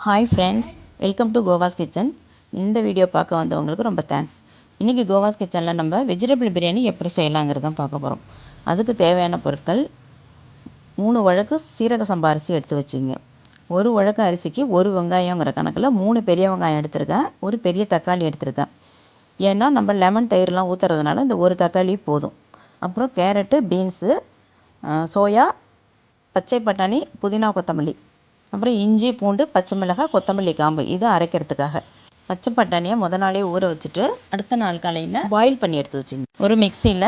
Hi friends, welcome to Kova's kitchen. இந்த video பார்க்க வந்தவங்களுக்கு ரொம்ப தேங்க்ஸ். இன்றைக்கி கோவாஸ் கிச்சனில் நம்ம வெஜிடபிள் பிரியாணி எப்படி செய்யலாங்கிறது தான் பார்க்க போகிறோம். அதுக்கு தேவையான பொருட்கள் 3 வழக்கு சீரக சம்பா அரிசி எடுத்து வச்சிங்க. 1 வழக்கு அரிசிக்கு 1 வெங்காயங்கிற கணக்கில் 3 பெரிய வெங்காயம் எடுத்திருக்கேன். ஒரு பெரிய தக்காளி எடுத்திருக்கேன். ஏன்னா நம்ம லெமன் தயிர்லாம் ஊற்றுறதுனால இந்த ஒரு தக்காளி போதும். அப்புறம் கேரட்டு, பீன்ஸு, சோயா, பச்சை பட்டாணி, புதினா, கொத்தமல்லி, அப்புறம் இஞ்சி, பூண்டு, பச்சை மிளகாய், கொத்தமல்லி காம்பு, இது அரைக்கிறதுக்காக. பச்சை பட்டாணியை முத நாளே ஊற வச்சுட்டு அடுத்த நாள் காலையில் பாயில் பண்ணி எடுத்து வச்சுங்க. ஒரு மிக்சியில்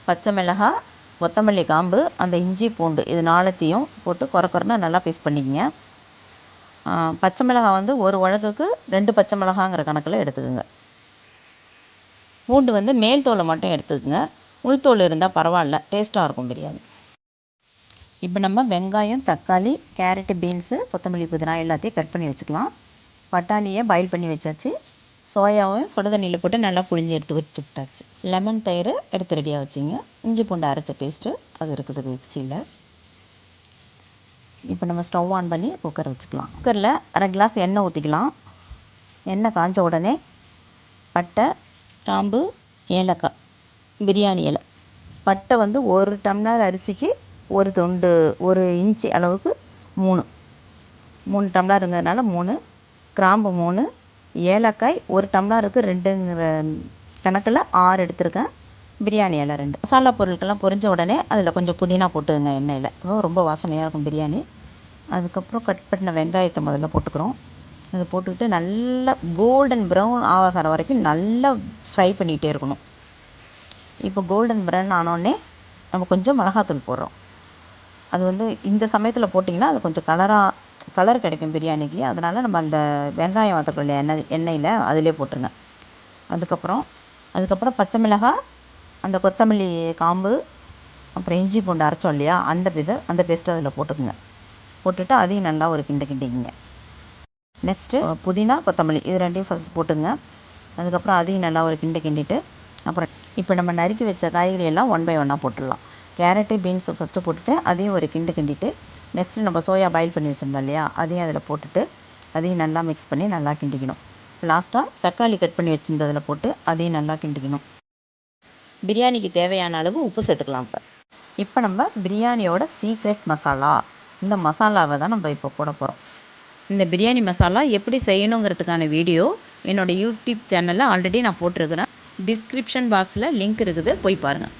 பச்சை மிளகாய், கொத்தமல்லி காம்பு, அந்த இஞ்சி, பூண்டு இது நாலத்தையும் போட்டு குறைன்னா நல்லா பேஸ்ட் பண்ணிக்கங்க. பச்சை மிளகாய் வந்து ஒரு வழக்குக்கு 2 பச்சை மிளகாங்கிற கணக்கில் எடுத்துக்கோங்க. பூண்டு மேல் தோலை மட்டும் எடுத்துக்கோங்க. உள்தோல் இருந்தால் பரவாயில்ல, டேஸ்ட்டாக இருக்கும் பிரியாணி. இப்போ நம்ம வெங்காயம், தக்காளி, கேரட்டு, பீன்ஸு, கொத்தமல்லி, புதினா எல்லாத்தையும் கட் பண்ணி வச்சுக்கலாம். பட்டாணியை பாயில் பண்ணி வச்சாச்சு. சோயாவும் சுடு தண்ணியில் போட்டு நல்லா புழிஞ்சு எடுத்து வச்சுட்டாச்சு. லெமன் தயிர் எடுத்து ரெடியாக வச்சிங்க. இஞ்சி பூண்டு அரைச்ச பேஸ்ட்டு அது இருக்குது மிக்சியில். இப்போ நம்ம ஸ்டவ் ஆன் பண்ணி குக்கர் வச்சுக்கலாம். குக்கரில் 1/2 கிளாஸ் எண்ணெய் ஊற்றிக்கலாம். எண்ணெய் காஞ்ச உடனே பட்டை, கிராம்பு, ஏலக்காய், பிரியாணி இலை. பட்டை 1 டம்ளர் அரிசிக்கு 1 துண்டு 1 இன்ச்சு அளவுக்கு 3 டம்ளருங்கிறதுனால 3, கிராம்பு 3, ஏலக்காய் 1 டம்ளருக்கு 2ங்கிற கணக்கில் 6 எடுத்திருக்கேன். பிரியாணி இலை 2. மசாலா பொருட்கள்லாம் பொரிஞ்ச உடனே அதில் கொஞ்சம் புதினா போட்டுங்க எண்ணெயில். ரொம்ப வாசனையாக இருக்கும் பிரியாணி. அதுக்கப்புறம் கட் பண்ண வெங்காயத்தை முதல்ல போட்டுக்கிறோம். அதை போட்டுக்கிட்டு நல்லா கோல்டன் ப்ரௌன் ஆகிற வரைக்கும் நல்லா ஃப்ரை பண்ணிகிட்டே இருக்கணும். இப்போ கோல்டன் ப்ரௌன் ஆனோடனே நம்ம கொஞ்சம் மிளகாத்தூள் போடுறோம். அது இந்த சமயத்தில் போட்டிங்கன்னா அது கொஞ்சம் கலர் கிடைக்கும் பிரியாணிக்கு. அதனால் நம்ம அந்த வெங்காயம் வதக்கல எண்ணெயில் அதிலே போட்டுருங்க. அதுக்கப்புறம் பச்சை மிளகாய், அந்த கொத்தமல்லி காம்பு, அப்புறம் இஞ்சி பூண்டு அரைச்சோம் இல்லையா, அந்த பேஸ்ட்டு அதில் போட்டுக்குங்க. போட்டுட்டு அதையும் நல்லா ஒரு கிண்டிக்கிங்க. நெக்ஸ்ட்டு புதினா, கொத்தமல்லி இது 2யும் ஃபஸ்ட் போட்டுங்க. அதுக்கப்புறம் அதையும் நல்லா ஒரு கிண்டிட்டு அப்புறம் இப்போ நம்ம நறுக்கி வச்ச காய்கறி எல்லாம் 1 பை 1 போட்டுடலாம். கேரட்டு, பீன்ஸு ஃபஸ்ட்டு போட்டுட்டு அதையும் ஒரு கிண்டிட்டு நெக்ஸ்ட்டு நம்ம சோயா பாயில் பண்ணி வச்சுருந்தோம் இல்லையா, அதையும் அதில் போட்டுட்டு அதையும் நல்லா மிக்ஸ் பண்ணி நல்லா கிண்டிக்கணும். லாஸ்ட்டாக தக்காளி கட் பண்ணி வச்சுருந்ததில் போட்டு அதையும் நல்லா கிண்டிக்கணும். பிரியாணிக்கு தேவையான அளவு உப்பு சேர்த்துக்கலாம். இப்போ நம்ம பிரியாணியோட சீக்ரெட் மசாலா, இந்த மசாலாவை தான் நம்ம இப்போ போட போகிறோம். இந்த பிரியாணி மசாலா எப்படி செய்யணுங்கிறதுக்கான வீடியோ என்னோடய யூடியூப் சேனலில் ஆல்ரெடி நான் போட்டிருக்கிறேன். டிஸ்கிரிப்ஷன் பாக்ஸில் லிங்க் இருக்குது, போய் பாருங்கள்.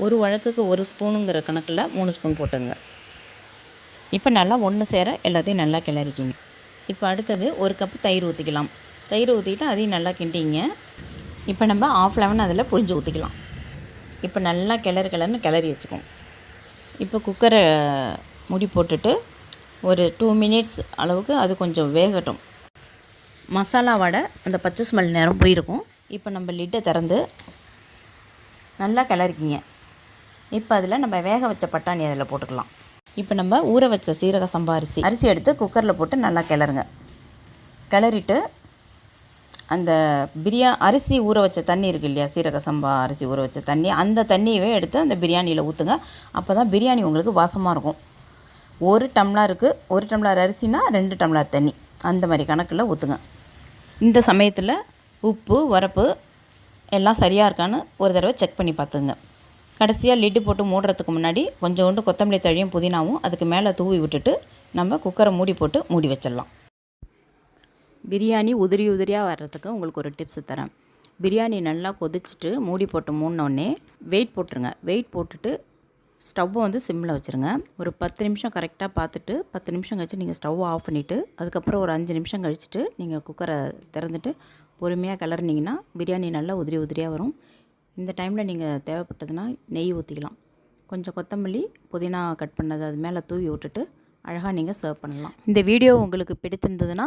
1 வழக்குக்கு 1 ஸ்பூனுங்கிற கணக்கில் 3 ஸ்பூன் போட்டுங்க. இப்போ நல்லா ஒன்று சேர எல்லாத்தையும் நல்லா கிளறிக்கிங்க. இப்போ அடுத்தது 1 கப்பு தயிர் ஊற்றிக்கலாம். தயிர் ஊற்றிட்டு அதையும் நல்லா கிண்டிங்க. இப்போ நம்ம 1/2 லெமன் அதில் புழிஞ்சு ஊற்றிக்கலாம். இப்போ நல்லா கிளறி வச்சுக்கோங்க. இப்போ குக்கரை மூடி போட்டுட்டு ஒரு 2 மினிட்ஸ் அளவுக்கு அது கொஞ்சம் வேகட்டும். மசாலாவோட அந்த பச்சை ஸ்மெல் நேரம் போயிருக்கும். இப்போ நம்ம லிட்டை திறந்து நல்லா கிளறிக்கிங்க. இப்போ அதில் நம்ம வேக வச்ச பட்டாணி அதில் போட்டுக்கலாம். இப்போ நம்ம ஊற வச்ச சீரக சம்பா அரிசி எடுத்து குக்கரில் போட்டு நல்லா கிளறிட்டு அந்த அரிசி ஊற வச்ச தண்ணி இருக்குது இல்லையா, சீரக சம்பா அரிசி ஊற வச்ச தண்ணி, அந்த தண்ணியவே எடுத்து அந்த பிரியாணியில் ஊற்றுங்க. அப்போ தான் பிரியாணி உங்களுக்கு வாசமாக இருக்கும். 1 டம்ளருக்கு 1 டம்ளர் அரிசினா 2 டம்ளர் தண்ணி, அந்த மாதிரி கணக்கில் ஊற்றுங்க. இந்த சமயத்தில் உப்பு, உரப்பு எல்லாம் சரியாக இருக்கான்னு ஒரு தடவை செக் பண்ணி பார்த்துங்க. கடைசியாக லிட்டு போட்டு மூடுறதுக்கு முன்னாடி கொஞ்சோண்டு கொத்தமல்லி தழையும் புதினாவும் அதுக்கு மேலே தூவி விட்டுட்டு நம்ம குக்கரை மூடி வச்சிடலாம். பிரியாணி உதிரியாக வர்றதுக்கு உங்களுக்கு ஒரு டிப்ஸ் தரேன். பிரியாணி நல்லா கொதிச்சுட்டு மூடி போட்டு மூடினோடனே வெயிட் போட்டுருங்க. வெயிட் போட்டுட்டு ஸ்டவ்வை சிம்மில் வச்சுருங்க. ஒரு 10 நிமிஷம் கரெக்டாக பார்த்துட்டு 10 நிமிஷம் கழித்து நீங்கள் ஸ்டவ்வை ஆஃப் பண்ணிவிட்டு அதுக்கப்புறம் ஒரு 5 நிமிஷம் கழிச்சுட்டு நீங்கள் குக்கரை திறந்துட்டு பொறுமையாக கிளறினீங்கன்னா பிரியாணி நல்லா உதிரியாக வரும். இந்த டைமில் நீங்கள் தேவைப்பட்டதுன்னா நெய் ஊற்றிக்கலாம். கொஞ்சம் கொத்தமல்லி, புதினா கட் பண்ணது அது மேலே தூவி விட்டுட்டு அழகாக நீங்கள் சர்வ் பண்ணலாம். இந்த வீடியோ உங்களுக்கு பிடிச்சிருந்ததுன்னா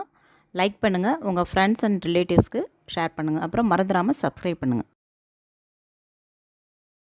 லைக் பண்ணுங்கள், உங்கள் ஃப்ரெண்ட்ஸ் அண்ட் ரிலேட்டிவ்ஸ்க்கு ஷேர் பண்ணுங்கள். அப்புறம் மறந்துடாமல் சப்ஸ்கிரைப் பண்ணுங்கள்.